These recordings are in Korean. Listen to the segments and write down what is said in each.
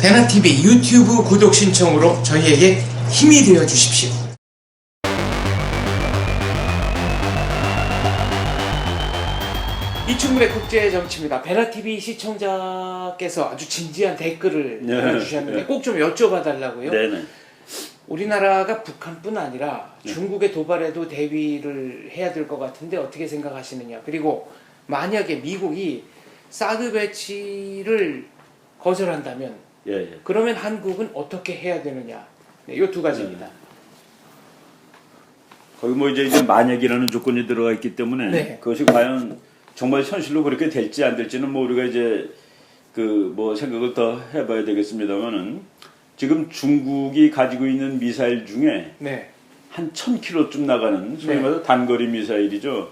배나TV 유튜브 구독 신청으로 저희에게 힘이 되어 주십시오. 이충문의 국제정치입니다. 배나TV 시청자께서 아주 진지한 댓글을 달아주셨는데 꼭 좀 여쭤봐달라고요. 네네. 우리나라가 북한뿐 아니라 중국의 도발에도 대비를 해야 될 것 같은데 어떻게 생각하시느냐. 그리고 만약에 미국이 사드 배치를 거절한다면 그러면 한국은 어떻게 해야 되느냐. 네, 이 두 가지입니다. 거기 뭐 이제 만약이라는 조건이 들어가 있기 때문에 그것이 과연 정말 현실로 그렇게 될지 안 될지는 뭐 우리가 이제 그 뭐 생각을 더 해봐야 되겠습니다만은 지금 중국이 가지고 있는 미사일 중에 한 1000km쯤 나가는 소위 말해서 단거리 미사일이죠.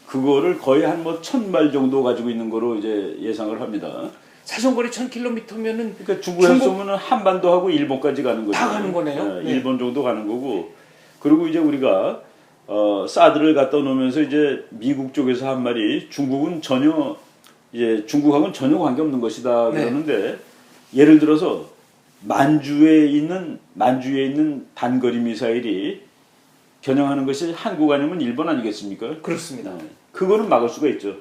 그거를 거의 한 뭐 1000발 정도 가지고 있는 거로 이제 예상을 합니다. 사정거리 1000km면은 그러니까 중국에서 쏘면은 한반도하고 일본까지 가는 거죠. 다 가는 거네요. 일본 정도 가는 거고. 그리고 이제 우리가 사드를 갖다 놓으면서 이제 미국 쪽에서 한 말이 중국은 전혀 이제 중국하고는 전혀 관계없는 것이다 그러는데 예를 들어서 만주에 있는 단거리 미사일이 겨냥하는 것이 한국 아니면 일본 아니겠습니까? 그렇습니다. 그거는 막을 수가 있죠.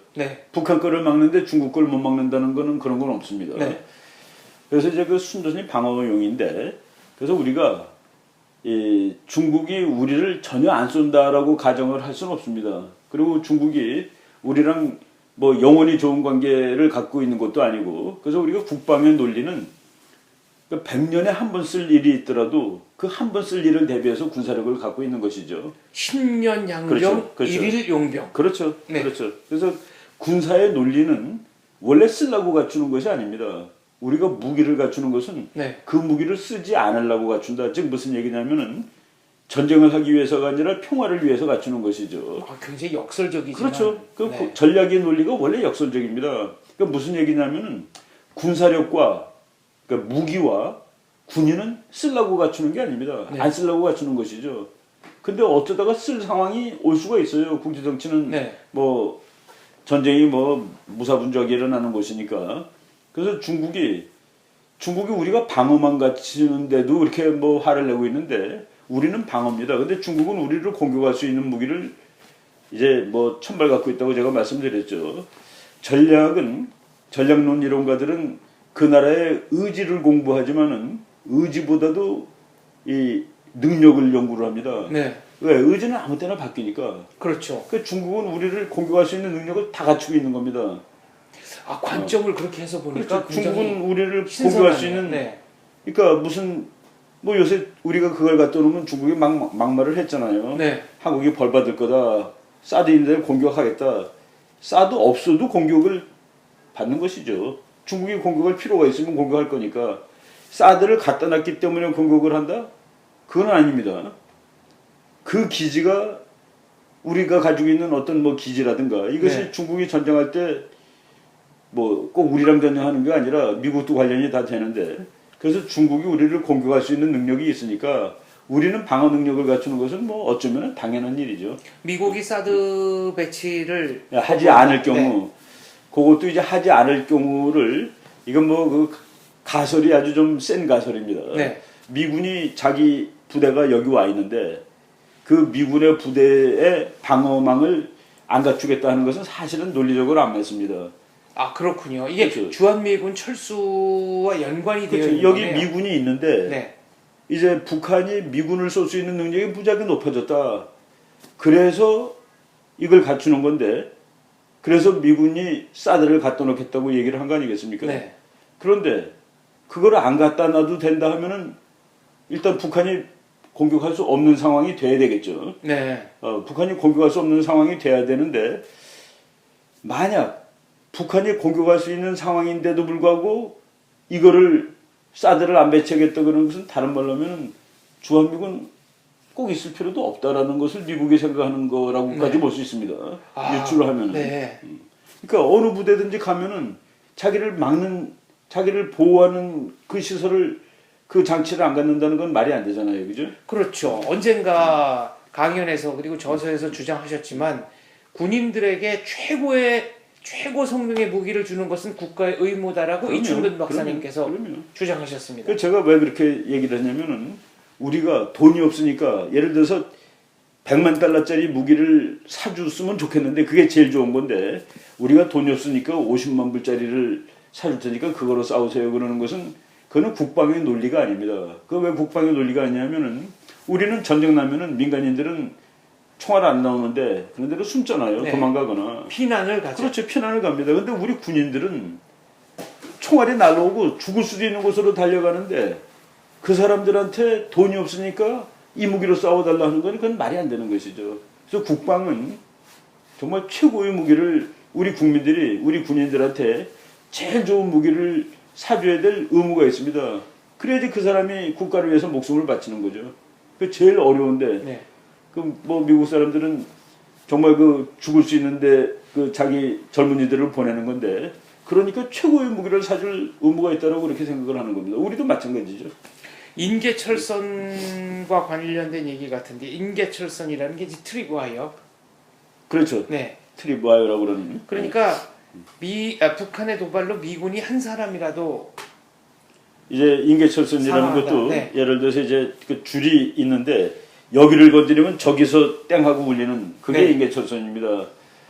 북한 거를 막는데 중국 걸 못 막는다는 거는 그런 건 없습니다. 그래서 이제 그 순전히 방어용인데 그래서 우리가 이 중국이 우리를 전혀 안 쏜다라고 가정을 할 수는 없습니다. 그리고 중국이 우리랑 뭐 영원히 좋은 관계를 갖고 있는 것도 아니고 그래서 우리가 국방의 논리는 100년에 한 번 쓸 일이 있더라도 그 한 번 쓸 일을 대비해서 군사력을 갖고 있는 것이죠. 10년 양병, 일일 용병. 그렇죠. 그렇죠. 그래서 군사의 논리는 원래 쓰려고 갖추는 것이 아닙니다. 우리가 무기를 갖추는 것은 그 무기를 쓰지 않으려고 갖춘다. 즉 무슨 얘기냐면은 전쟁을 하기 위해서가 아니라 평화를 위해서 갖추는 것이죠. 굉장히 역설적이지만. 그렇죠. 그 전략의 논리가 원래 역설적입니다. 그러니까 무슨 얘기냐면은 군사력과 그러니까 무기와 군인은 쓰려고 갖추는 게 아닙니다. 안 쓰려고 갖추는 것이죠. 근데 어쩌다가 쓸 상황이 올 수가 있어요. 국제정치는 뭐 전쟁이 뭐 무사분주하게 일어나는 곳이니까. 그래서 중국이 우리가 방어만 갖추는데도 이렇게 뭐 화를 내고 있는데 우리는 방어입니다. 근데 중국은 우리를 공격할 수 있는 무기를 이제 뭐 1000발 갖고 있다고 제가 말씀드렸죠. 전략론 이론가들은 그 나라의 의지를 공부하지만은 의지보다도 이 능력을 연구를 합니다. 왜? 의지는 아무 때나 바뀌니까. 그렇죠. 그 중국은 우리를 공격할 수 있는 능력을 다 갖추고 있는 겁니다. 관점을 그렇게 해서 보니까 그렇죠. 중국은 우리를 공격할 수 있는 그러니까 무슨 뭐 요새 우리가 그걸 갖다 놓으면 중국이 막말을 했잖아요. 한국이 벌 받을 거다. 사드 있는 데를 공격하겠다. 사드 없어도 공격을 받는 것이죠. 중국이 공격할 필요가 있으면 공격할 거니까 사드를 갖다 놨기 때문에 공격을 한다? 그건 아닙니다. 그 기지가 우리가 가지고 있는 어떤 뭐 기지라든가 이것이 중국이 전쟁할 때 뭐 꼭 우리랑 전쟁하는 게 아니라 미국도 관련이 다 되는데 그래서 중국이 우리를 공격할 수 있는 능력이 있으니까 우리는 방어 능력을 갖추는 것은 뭐 어쩌면 당연한 일이죠. 미국이 사드 배치를 하지 않을 경우 그것도 이제 하지 않을 경우를 이건 뭐 그 가설이 아주 좀 센 가설입니다. 미군이 자기 부대가 여기 와 있는데 그 미군의 부대의 방어망을 안 갖추겠다 하는 것은 사실은 논리적으로 안 맞습니다. 그렇군요. 이게 주한미군 철수와 연관이 되어 있는 여기 거네요. 미군이 있는데 이제 북한이 미군을 쏠 수 있는 능력이 무지하게 높아졌다. 그래서 이걸 갖추는 건데 그래서 미군이 사드를 갖다 놓겠다고 얘기를 한 거 아니겠습니까? 그런데 그걸 안 갖다 놔도 된다 하면은 일단 북한이 공격할 수 없는 상황이 돼야 되겠죠. 북한이 공격할 수 없는 상황이 돼야 되는데 만약 북한이 공격할 수 있는 상황인데도 불구하고 이거를 사드를 안 배치하겠다 그러는 것은 다른 말로 하면 주한미군 꼭 있을 필요도 없다라는 것을 미국이 생각하는 거라고까지 볼 수 있습니다. 유추를 하면은. 그러니까 어느 부대든지 가면은 자기를 보호하는 그 시설을 그 장치를 안 갖는다는 건 말이 안 되잖아요. 그죠? 그렇죠. 언젠가 강연에서 그리고 저서에서 주장하셨지만 군인들에게 최고 성능의 무기를 주는 것은 국가의 의무다라고 그럼요. 이춘근 박사님께서 그럼요. 주장하셨습니다. 제가 왜 그렇게 얘기를 했냐면은 우리가 돈이 없으니까 예를 들어서 100만 달러짜리 무기를 사줬으면 좋겠는데 그게 제일 좋은 건데 우리가 돈이 없으니까 50만 불짜리를 사줄 테니까 그거로 싸우세요 그러는 것은 그거는 국방의 논리가 아닙니다. 그 왜 국방의 논리가 아니냐면은 우리는 전쟁 나면은 민간인들은 총알 안 나오는데 그런 데로 숨잖아요. 네. 도망가거나. 피난을 가죠. 그렇죠. 피난을 갑니다. 근데 우리 군인들은 총알이 날라오고 죽을 수도 있는 곳으로 달려가는데 그 사람들한테 돈이 없으니까 이 무기로 싸워달라는 건 그건 말이 안 되는 것이죠. 그래서 국방은 정말 최고의 무기를 우리 국민들이 우리 군인들한테 제일 좋은 무기를 사줘야 될 의무가 있습니다. 그래야지 그 사람이 국가를 위해서 목숨을 바치는 거죠. 그 제일 어려운데 네. 그 뭐 미국 사람들은 정말 그 죽을 수 있는데 그 자기 젊은이들을 보내는 건데 그러니까 최고의 무기를 사줄 의무가 있다고 그렇게 생각을 하는 겁니다. 우리도 마찬가지죠. 인계철선과 관련된 얘기 같은데 인계철선이라는 게 이제 트립와이어. 그렇죠. 네. 트립와이어라고 그러는. 그러니까 북한의 도발로 미군이 한 사람이라도 이제 인계철선이라는 사망한다. 것도 네. 예를 들어서 이제 그 줄이 있는데 여기를 건드리면 저기서 땡 하고 울리는 그게 네. 인계철선입니다.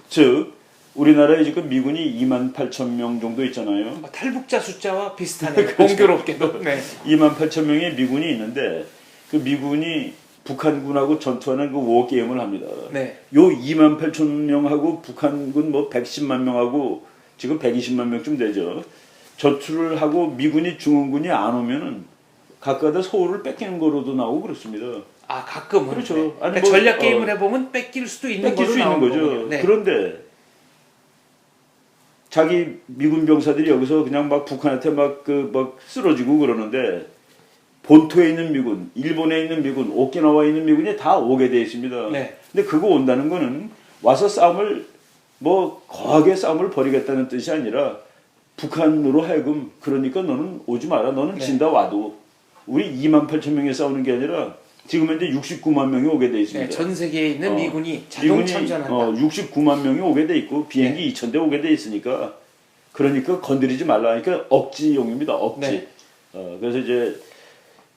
즉 우리나라에 지금 미군이 28,000명 정도 있잖아요. 탈북자 숫자와 비슷하네요. 그렇죠. 공교롭게도. 네. 28,000명의 미군이 있는데 그 미군이 북한군하고 전투하는 그 워게임을 합니다. 네. 요 28,000명하고 북한군 뭐 110만 명하고 지금 120만 명쯤 되죠. 전투를 하고 미군이 중원군이 안 오면은 가까다 서울을 뺏기는 거로도 나오고 그렇습니다. 아 가끔은. 그렇죠. 네. 아니, 그러니까 뭐, 전략 게임을 해보면 뺏길 수도 있는 뺏길 수 있는 거죠. 네. 그런데 자기 미군 병사들이 여기서 그냥 막 북한한테 막 쓰러지고 그러는데 본토에 있는 미군, 일본에 있는 미군, 오키나와에 있는 미군이 다 오게 돼 있습니다. 네. 근데 그거 온다는 거는 와서 싸움을 뭐 거하게 싸움을 벌이겠다는 뜻이 아니라 북한으로 하여금 그러니까 너는 오지 마라. 너는 네. 진다 와도 우리 28,000명이 싸우는 게 아니라 지금 현재 69만 명이 오게 돼 있습니다. 네, 전 세계에 있는 미군이 자동 참전한다. 69만 명이 오게 돼 있고 비행기 2,000대 오게 돼 있으니까 그러니까 건드리지 말라. 그러니까 억지용입니다. 억지. 네. 그래서 이제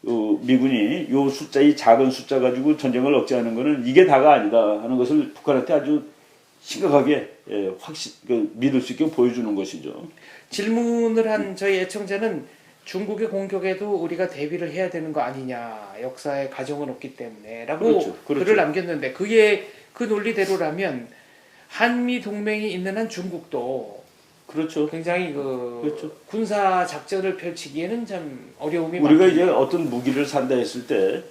미군이 요 숫자 이 작은 숫자 가지고 전쟁을 억제하는 거는 이게 다가 아니다 하는 것을 북한한테 아주 심각하게 믿을 수 있게 보여주는 것이죠. 질문을 한 저희 애청자는 중국의 공격에도 우리가 대비를 해야 되는 거 아니냐, 역사에 가정은 없기 때문에라고 그렇죠. 글을 남겼는데 그게 그 논리대로라면 한미 동맹이 있는 한 중국도 그렇죠. 굉장히 그렇죠. 군사 작전을 펼치기에는 참 어려움이 우리가 많겠네요. 이제 어떤 무기를 산다 했을 때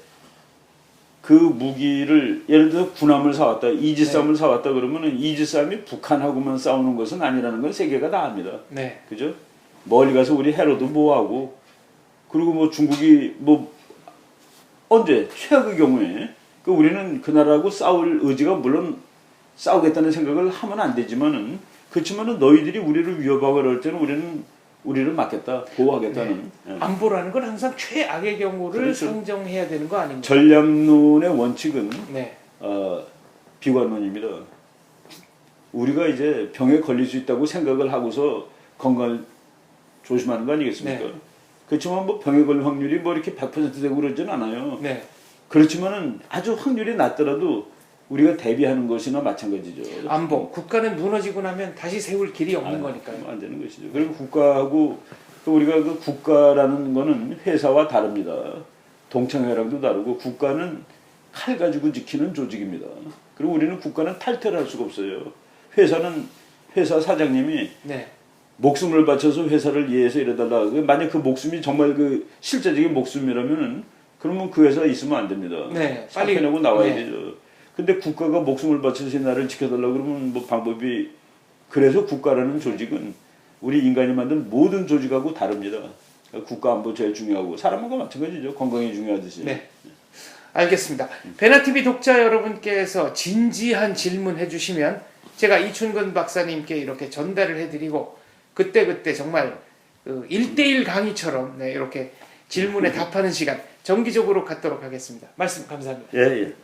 그 무기를 예를 들어서 군함을 사왔다, 이지스함을 사왔다 그러면은 이지스함이 북한하고만 싸우는 것은 아니라는 건 세계가 다 압니다. 네. 그죠? 멀리 가서 우리 해로도 뭐하고 그리고 뭐 중국이 뭐 언제 최악의 경우에 그 우리는 그 나라하고 싸울 의지가 물론 싸우겠다는 생각을 하면 안 되지만은 그렇지만은 너희들이 우리를 위협하고 그럴 때는 우리를 막겠다 보호하겠다는 안보라는 건 항상 최악의 경우를 그렇죠. 상정해야 되는 거 아닙니까? 전략론의 원칙은 네. 비관론입니다. 우리가 이제 병에 걸릴 수 있다고 생각을 하고서 건강을 조심하는 거 아니겠습니까? 네. 그렇지만 뭐 병에 걸릴 확률이 뭐 이렇게 100% 되고 그러진 않아요. 네. 그렇지만은 아주 확률이 낮더라도 우리가 대비하는 것이나 마찬가지죠. 안보. 국가는 무너지고 나면 다시 세울 길이 없는 거니까요. 안 되는 것이죠. 그리고 국가하고 우리가 그 국가라는 거는 회사와 다릅니다. 동창회랑도 다르고 국가는 칼 가지고 지키는 조직입니다. 그리고 우리는 국가는 탈퇴를 할 수가 없어요. 회사는 회사 사장님이 네. 목숨을 바쳐서 회사를 위해서 이래달라. 만약 그 목숨이 정말 그 실제적인 목숨이라면은 그러면 그 회사에 있으면 안 됩니다. 네. 빨리 내고 나와야 네. 되죠. 근데 국가가 목숨을 바쳐서 나를 지켜달라 그러면 뭐 방법이 그래서 국가라는 조직은 우리 인간이 만든 모든 조직하고 다릅니다. 국가 안보 제일 중요하고 사람과 마찬가지죠. 건강이 중요하듯이. 네. 알겠습니다. 베나TV 독자 여러분께서 진지한 질문 해주시면 제가 이춘근 박사님께 이렇게 전달을 해드리고 그때그때 정말 1대1 강의처럼 네, 이렇게 질문에 답하는 시간 정기적으로 갖도록 하겠습니다. 말씀 감사합니다. 예, 예.